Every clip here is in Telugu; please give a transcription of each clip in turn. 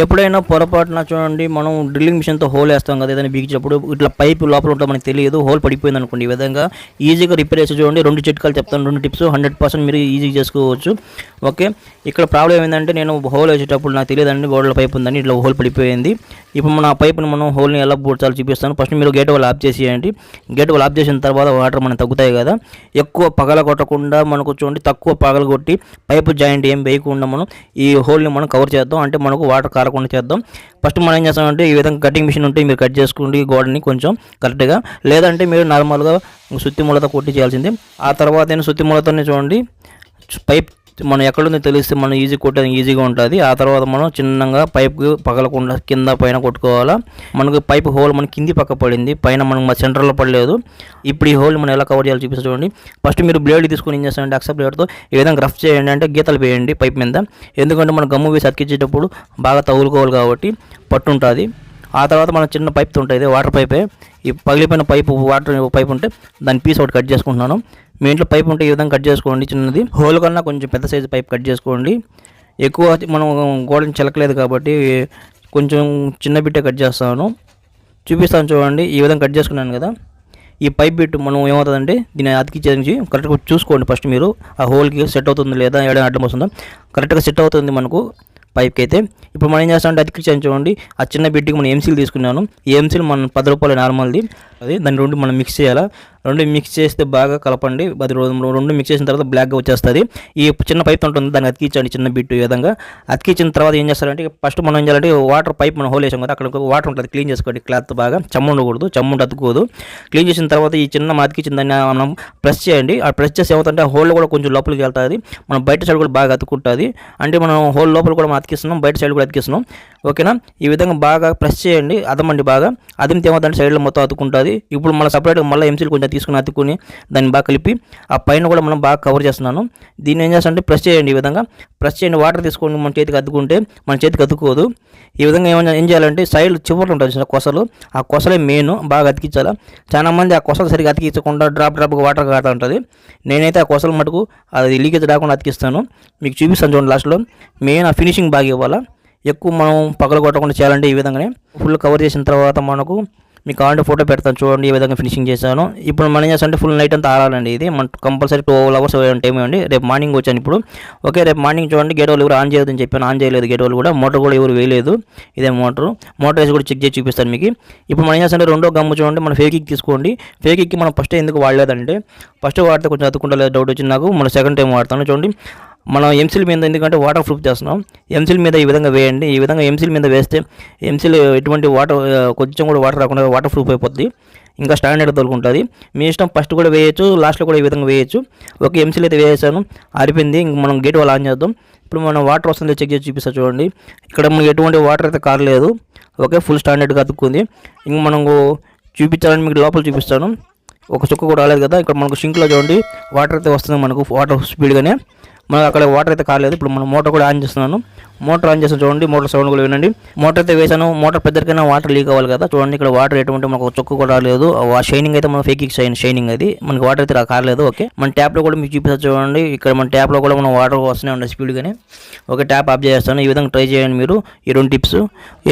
ఎప్పుడైనా పొరపాటున చూడండి మనం డ్రిల్లింగ్ మిషన్తో హోల్ వేస్తాం కదా, ఏదైనా బిగించినప్పుడు ఇట్లా పైపు లోపల ఉంటుందో మనకు తెలియదు, హోల్ పడిపోయింది అనుకోండి. ఈ విధంగా ఈజీగా రిపేర్ చేసి చూడండి. 2 చిట్కాలు చెప్తాను, 2 టిప్స్ 100% మీరు ఈజీగా చేసుకోవచ్చు. ఓకే, ఇక్కడ ప్రాబ్లం ఏంటంటే నేను హోల్ వేసేటప్పుడు నాకు తెలియదండి గోడల పైపు ఉందని, ఇట్లా హోల్ పడిపోయింది. ఇప్పుడు మన పైపుని మనం హోల్ని ఎలా పూడ్చాలో చూపిస్తాను. ఫస్ట్ మీరు గేట్ వాల్ ఆఫ్ చేసేయండి. గేట్ వాల్ ఆఫ్ చేసిన తర్వాత వాటర్ మనం తగ్గుతాయి కదా, ఎక్కువ పగల కొట్టకుండా మనకు చూడండి తక్కువ పగల కొట్టి పైపు జాయింట్ ఏం వేయకుండా మనం ఈ హోల్ని మనం కవర్ చేద్దాం, అంటే మనకు వాటర్ కారకుండా చేద్దాం. ఫస్ట్ మనం ఏం చేస్తామంటే ఈ విధంగా కటింగ్ మిషన్ ఉంటే మీరు కట్ చేసుకోండి గోడని కొంచెం కరెక్ట్గా, లేదంటే మీరు నార్మల్గా సుత్తి మూలతో కొట్టి చేయాల్సిందే. ఆ తర్వాత నేను సుత్తి మూలతోనే చూడండి పైప్ మనం ఎక్కడుందో తెలిస్తే మనం ఈజీ కొట్టేది ఈజీగా ఉంటుంది. ఆ తర్వాత మనం చిన్నగా పైప్కి పగలకుండా కింద పైన కొట్టుకోవాలా. మనకు పైప్ హోల్ మన కింది పక్క పడింది, పైన మనం సెంటర్లో పడలేదు. ఇప్పుడు ఈ హోల్ మనం ఎలా కవర్ చేయాలో చూపిస్తా చూడండి. ఫస్ట్ మీరు బ్లేడ్ తీసుకొని ఏం చేస్తారంటే అక్సెప్ట్ బ్లేడ్తో ఈ విధంగా రఫ్ చేయండి, అంటే గీతలు వేయండి పైప్ మీద. ఎందుకంటే మనం గమ్ము వేసి అతికించేటప్పుడు బాగా తగులుకోవాలి కాబట్టి పట్టుంటుంది. ఆ తర్వాత మన చిన్న పైప్తో ఉంటుంది, వాటర్ పైపే. ఈ పగిలిపోయిన పైపు వాటర్ పైప్ ఉంటే దాని పీస్ ఒకటి కట్ చేసుకుంటున్నాను. మీ ఇంట్లో పైప్ ఉంటే ఈ విధంగా కట్ చేసుకోండి, చిన్నది. హోల్ కన్నా కొంచెం పెద్ద సైజు పైప్ కట్ చేసుకోండి. ఎక్కువ మనం గోడని చిలకలేదు కాబట్టి కొంచెం చిన్న బిట్టే కట్ చేస్తాను, చూపిస్తాను చూడండి. ఈ విధంగా కట్ చేసుకున్నాను కదా, ఈ పైప్ బిట్ మనం ఏమవుతుందంటే దీన్ని అతికించి కరెక్ట్గా చూసుకోండి. ఫస్ట్ మీరు ఆ హోల్కి సెట్ అవుతుంది లేదా ఏదైనా అడ్డం వస్తుందో, కరెక్ట్గా సెట్ అవుతుంది మనకు పైప్కి అయితే. ఇప్పుడు మనం ఏం చేస్తామంటే అతికించాను చూడండి. ఆ చిన్న బిడ్డకి మనం ఎంసీలు తీసుకున్నాను. ఈ ఎంసీలు మనం 10 రూపాయలు నార్మల్ది, అది దాన్ని 2 మనం మిక్స్ చేయాలా. 2 మిక్స్ చేస్తే బాగా కలపండి. అది 2 మిక్స్ చేసిన తర్వాత బ్లాక్గా వచ్చేస్తుంది. ఈ చిన్న పైప్ ఉంటుంది దాన్ని అతికించండి చిన్న బిట్టు. ఈ విధంగా అతికించిన తర్వాత ఏం చేస్తారంటే ఫస్ట్ మనం ఏం చేయాలంటే వాటర్ పైప్ మనం హోల్ వేసాం కదా, అక్కడ వాటర్ ఉంటుంది, క్లీన్ చేసుకోండి క్లాత్ బాగా. చెమ్మ ఉండకూడదు, చెమ్మ అతుక్కోదు. క్లీన్ చేసిన తర్వాత ఈ చిన్న అతికించిన దాన్ని మనం ప్రెస్ చేయండి. ఆ ప్రెస్ చేసి ఏమవుతుంటే ఆ హోల్లో కూడా కొంచెం లోపలికి వెళ్తుంది, మనం బయట సైడ్ కూడా బాగా అతుక్కుంటుంది. అంటే మనం హోల్ లోపల కూడా మనం అతికిస్తున్నాం, బయట సైడ్ కూడా అతికిస్తున్నాం. ఓకేనా, ఈ విధంగా బాగా ప్రెస్ చేయండి, అదమండి బాగా. అదిమితే ఏమవుతుందంటే సైడ్లో మొత్తం అతుక్కుంటుంది. ఇప్పుడు మళ్ళీ సపరేట్గా మళ్ళీ ఎంసీలు కొంచెం తీసుకుని అతుక్కుని దాన్ని బాగా కలిపి ఆ పైన కూడా మనం బాగా కవర్ చేస్తున్నాను. దీన్ని ఏం చేస్తామంటే ప్రెస్ చేయండి, ఈ విధంగా ప్రెస్ చేయండి. వాటర్ తీసుకొని మన చేతికి అతుక్కుంటే మన చేతికి అతుక్కోదు. ఈ విధంగా ఏం చేయాలంటే సైడ్ చివర్లు ఉంటుంది కొసలు, ఆ కొసలే మెయిన్, బాగా అతికించాలి. చాలామంది ఆ కొసలు సరిగ్గా అతికించకుండా డ్రాప్గా వాటర్ కారుతూ ఉంటుంది. నేనైతే ఆ కొసలు మటుకు అది లీకేజ్ రాకుండా అతికిస్తాను, మీకు చూపిస్తాను చూడండి. లాస్ట్లో మెయిన్ ఆ ఫినిషింగ్ బాగా ఇవ్వాలా. ఎక్కువ మనం పగల కొట్టకుండా చేయాలంటే ఈ విధంగానే ఫుల్ కవర్ చేసిన తర్వాత మనకు మీకు కావాలంటే ఫోటో పెడతాను చూడండి. ఈ విధంగా ఫినిషింగ్ చేశాను. ఇప్పుడు మనం ఏం చేస్తామంటే ఫుల్ నైట్ అంతా ఆరాలండి. ఇది మన కంపల్సరీ 12 hours టైం ఇవ్వండి. రేపు మార్నింగ్ వచ్చాను ఇప్పుడు. ఓకే, రేపు మార్నింగ్ చూడండి. గేట్ వాళ్ళు ఎవరు ఆన్ చేయొద్దని చెప్పాను, ఆన్ చేయలేదు గేట్ వాళ్ళు కూడా. మోటార్ కూడా ఎవరు వేయలేదు. ఇదే మోటార్ వేసి కూడా చెక్ చేసి చూపిస్తాను మీకు. ఇప్పుడు మనం ఏం చేస్తామంటే రెండో గమ్ము చూడండి, మన ఫేకిక్ తీసుకోండి. ఫేకిక్కి మనం ఫస్ట్ ఎందుకు వాడలేదంటే ఫస్ట్ వాడితే కొంచెం అతుక్కుంటలేదు డౌట్ వచ్చింది నాకు, మన సెకండ్ టైం వాడతాను చూడండి. మనం ఎంసీల్ మీద ఎందుకంటే వాటర్ ప్రూఫ్ చేస్తున్నాం, ఎంసీల్ మీద ఈ విధంగా వేయండి. ఈ విధంగా ఎంసీల్ మీద వేస్తే ఎంసీల్ ఎటువంటి వాటర్ కొంచెం కూడా వాటర్ రాకుండా వాటర్ ప్రూఫ్ అయిపోద్ది, ఇంకా స్టాండర్డ్ తోలుకుంటుంది. మీ ఇష్టం, ఫస్ట్ కూడా వేయచ్చు, లాస్ట్లో కూడా ఈ విధంగా వేయచ్చు. ఓకే, ఎంసీల్ అయితే వేసాను, ఆరిపోయింది. ఇంక మనం గేట్ వాళ్ళు ఆన్ చేద్దాం. ఇప్పుడు మనం వాటర్ వస్తుంది చెక్ చేసి చూపిస్తా చూడండి. ఇక్కడ మనకి ఎటువంటి వాటర్ అయితే కారలేదు. ఓకే, ఫుల్ స్టాండర్డ్గా అతుక్కుంది. ఇంక మనం చూపించాలని మీకు లోపల చూపిస్తాను. ఒక చుక్క కూడా రాలేదు కదా. ఇక్కడ మనకు సింక్లో చూడండి వాటర్ అయితే వస్తుంది, మనకు వాటర్ స్పీడ్గానే. మనకు అక్కడ వాటర్ అయితే కాలేదు. ఇప్పుడు మనం మోటార్ కూడా ఆన్ చేస్తున్నాను. మోటార్ ఆన్ చేస్తాను చూడండి, మోటార్ సౌండ్ కూడా వినండి. మోటార్ అయితే వేసాను. మోటార్ పెద్దరికైనా వాటర్ లీక్ అవ్వాలి కదా. చూడండి ఇక్కడ వాటర్ ఎటువంటి మనకు చుక్క కూడా రాలేదు. ఆ షైనింగ్ అయితే మన ఫేకిక్ షైనింగ్ అది, మనకి వాటర్ అయితే కాలేదు. ఓకే, మన ట్యాప్లో కూడా మీకు చూపిస్తా చూడండి. ఇక్కడ మన ట్యాప్లో కూడా మనం వాటర్ వస్తూనే ఉండే స్పీడ్గానే. ఓకే, ట్యాప్ ఆఫ్ చేస్తాను. ఈ విధంగా ట్రై చేయండి మీరు ఈ 2 టిప్స్.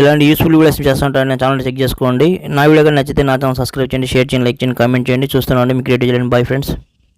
ఇలాంటి యూస్ఫుల్ వీడియోస్ చేస్తుంటాను, నా ఛానల్ చెక్ చేసుకోండి. నా వీడియో కానీ నచ్చితే నా ఛానల్ సబ్స్క్రైబ్ చేయండి, షేర్ చేయండి, లైక్ చేయండి, కామెంట్ చేయండి. చూస్తున్నాండి మీకు క్రియేట్ చేయండి. Bye friends.